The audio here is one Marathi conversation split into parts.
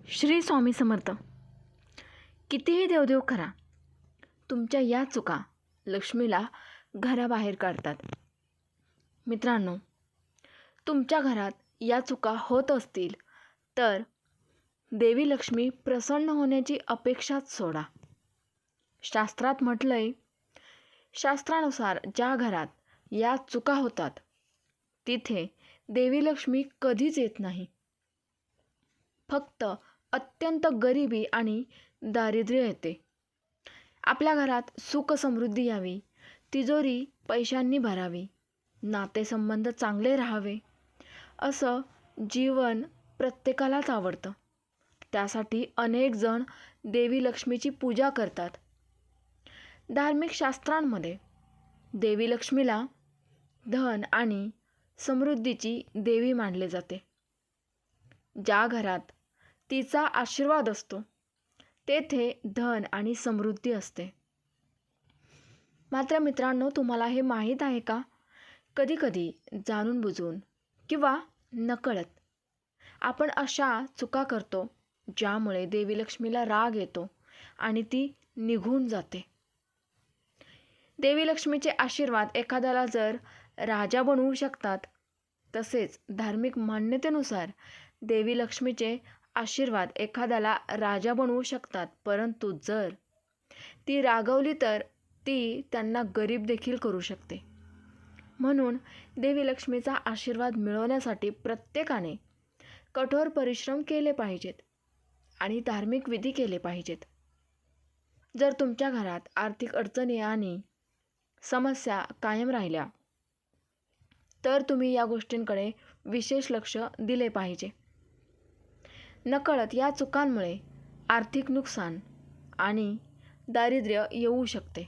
श्री स्वामी समर्थ. कितीही देवदेव करा, तुमच्या या चुका लक्ष्मीला घराबाहेर काढतात. मित्रांनो, तुमच्या घरात या चुका होत असतील तर देवी लक्ष्मी प्रसन्न होण्याची अपेक्षाच सोडा. शास्त्रात म्हटलंय, शास्त्रानुसार ज्या घरात या चुका होतात तिथे देवी लक्ष्मी कधीच येत नाही. फक्त अत्यंत गरिबी आणि दारिद्र्य येते. आपल्या घरात सुख समृद्धी यावी, तिजोरी पैशांनी भरावी, नातेसंबंध चांगले राहावे असं जीवन प्रत्येकालाच आवडतं. त्यासाठी अनेक जण देवी लक्ष्मीची पूजा करतात. धार्मिक शास्त्रांमध्ये देवी लक्ष्मीला धन आणि समृद्धीची देवी मानले जाते. ज्या घरात तिचा आशीर्वाद असतो तेथे धन आणि समृद्धी असते. मात्र मित्रांनो, तुम्हाला हे माहीत आहे का, कधीकधी जाणून बुजून किंवा नकळत आपण अशा चुका करतो ज्यामुळे देवी लक्ष्मीला राग येतो आणि ती निघून जाते. देवी लक्ष्मीचे आशीर्वाद एखाद्याला जर राजा बनवू शकतात, तसेच धार्मिक मान्यतेनुसार देवी लक्ष्मीचे आशीर्वाद एखाद्याला राजा बनवू शकतात. परंतु जर ती रागवली तर ती त्यांना गरीब देखील करू शकते. म्हणून देवी लक्ष्मीचा आशीर्वाद मिळवण्यासाठी प्रत्येकाने कठोर परिश्रम केले पाहिजेत आणि धार्मिक विधी केले पाहिजेत. जर तुमच्या घरात आर्थिक अडचणी आणि समस्या कायम राहिल्या तर तुम्ही या गोष्टींकडे विशेष लक्ष दिले पाहिजे. नकळत या चुकांमुळे आर्थिक नुकसान आणि दारिद्र्य येऊ शकते.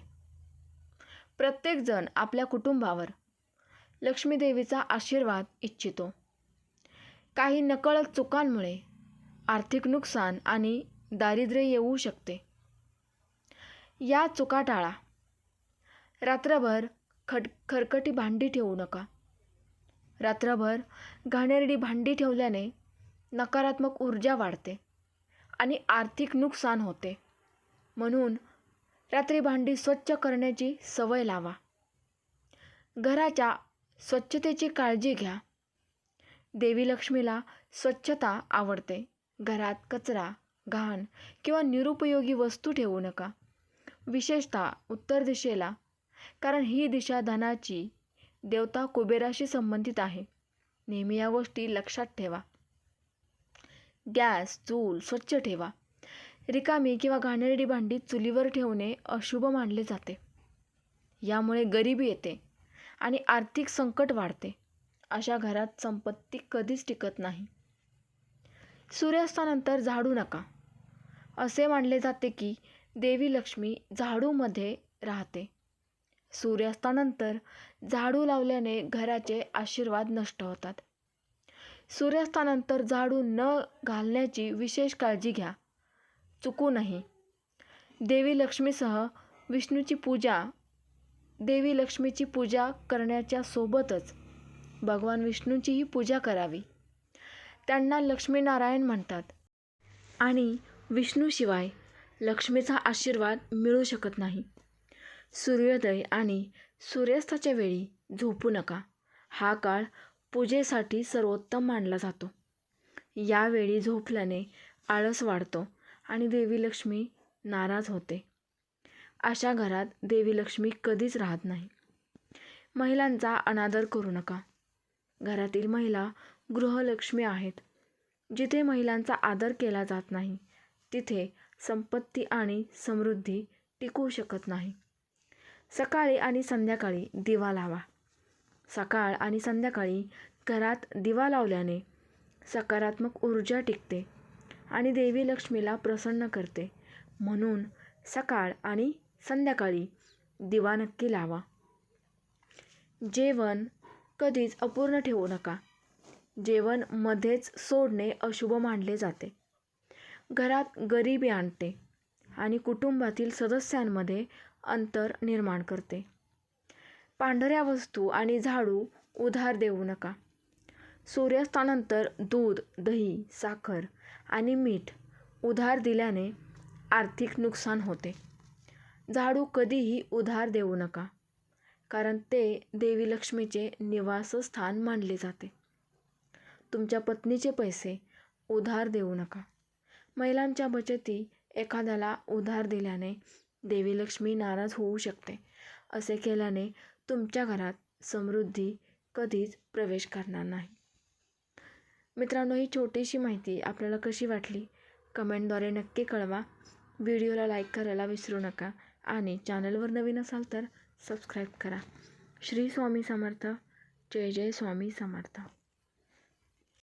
प्रत्येकजण आपल्या कुटुंबावर लक्ष्मी देवीचा आशीर्वाद इच्छितो. काही नकळत चुकांमुळे आर्थिक नुकसान आणि दारिद्र्य येऊ शकते. या चुका टाळा. रात्रभर खरकटी भांडी ठेवू नका. रात्रभर घाणेरडी भांडी ठेवल्याने नकारात्मक ऊर्जा वाढते आणि आर्थिक नुकसान होते. म्हणून रात्री भांडी स्वच्छ करण्याची सवय लावा. घराच्या स्वच्छतेची काळजी घ्या. देवी लक्ष्मीला स्वच्छता आवडते. घरात कचरा, घाण किंवा निरुपयोगी वस्तू ठेवू नका, विशेषतः उत्तर दिशेला, कारण ही दिशा धनाची देवता कुबेराशी संबंधित आहे. नेहमी या गोष्टी लक्षात ठेवा. गॅस, चूल स्वच्छ ठेवा. रिकामी किंवा घाणेरडी भांडी चुलीवर ठेवणे अशुभ मानले जाते. यामुळे गरिबी येते आणि आर्थिक संकट वाढते. अशा घरात संपत्ती कधीच टिकत नाही. सूर्यास्तानंतर झाडू नका. असे मानले जाते की देवी लक्ष्मी झाडूमध्ये राहते. सूर्यास्तानंतर झाडू लावल्याने घराचे आशीर्वाद नष्ट होतात. सूर्यास्तानंतर झाडू न घालण्याची विशेष काळजी घ्या. चुकूनही देवी लक्ष्मीसह देवी लक्ष्मीची पूजा करण्याच्या सोबतच भगवान विष्णूंचीही पूजा करावी. त्यांना लक्ष्मीनारायण म्हणतात आणि विष्णूशिवाय लक्ष्मीचा आशीर्वाद मिळू शकत नाही. सूर्योदय आणि सूर्यास्ताच्या वेळी झोपू नका. हा काळ पूजेसाठी सर्वोत्तम मानला जातो. यावेळी झोपल्याने आळस वाढतो आणि देवी लक्ष्मी नाराज होते. अशा घरात देवी लक्ष्मी कधीच राहत नाही. महिलांचा अनादर करू नका. घरातील महिला गृहलक्ष्मी आहेत. जिथे महिलांचा आदर केला जात नाही तिथे संपत्ती आणि समृद्धी टिकू शकत नाही. सकाळी आणि संध्याकाळी दिवा लावा. सकाळ आणि संध्याकाळी घरात दिवा लावल्याने सकारात्मक ऊर्जा टिकते आणि देवी लक्ष्मीला प्रसन्न करते. म्हणून सकाळ आणि संध्याकाळी दिवा नक्की लावा. जेवण कधीच अपूर्ण ठेवू नका. जेवण मध्येच सोडणे अशुभ मानले जाते. घरात गरिबी आणते आणि कुटुंबातील सदस्यांमध्ये अंतर निर्माण करते. पांढऱ्या वस्तू आणि झाडू उधार देऊ नका. सूर्यास्तानंतर दूध, दही, साखर आणि मीठ उधार दिल्याने आर्थिक नुकसान होते. झाडू कधीही उधार देऊ नका, कारण ते देवी लक्ष्मीचे निवासस्थान मानले जाते. तुमच्या पत्नीचे पैसे उधार देऊ नका. महिलांच्या बचती एखाद्याला उधार दिल्याने देवी लक्ष्मी नाराज होऊ शकते. असे केल्याने तुमच्या घरात समृद्धी कधीच प्रवेश करणार नाही. मित्रांनो, ही छोटीशी माहिती आपल्याला कशी वाटली कमेंटद्वारे नक्की कळवा. व्हिडिओला लाईक करायला विसरू नका आणि चॅनलवर नवीन असाल तर सबस्क्राईब करा. श्री स्वामी समर्थ. जय जय स्वामी समर्थ.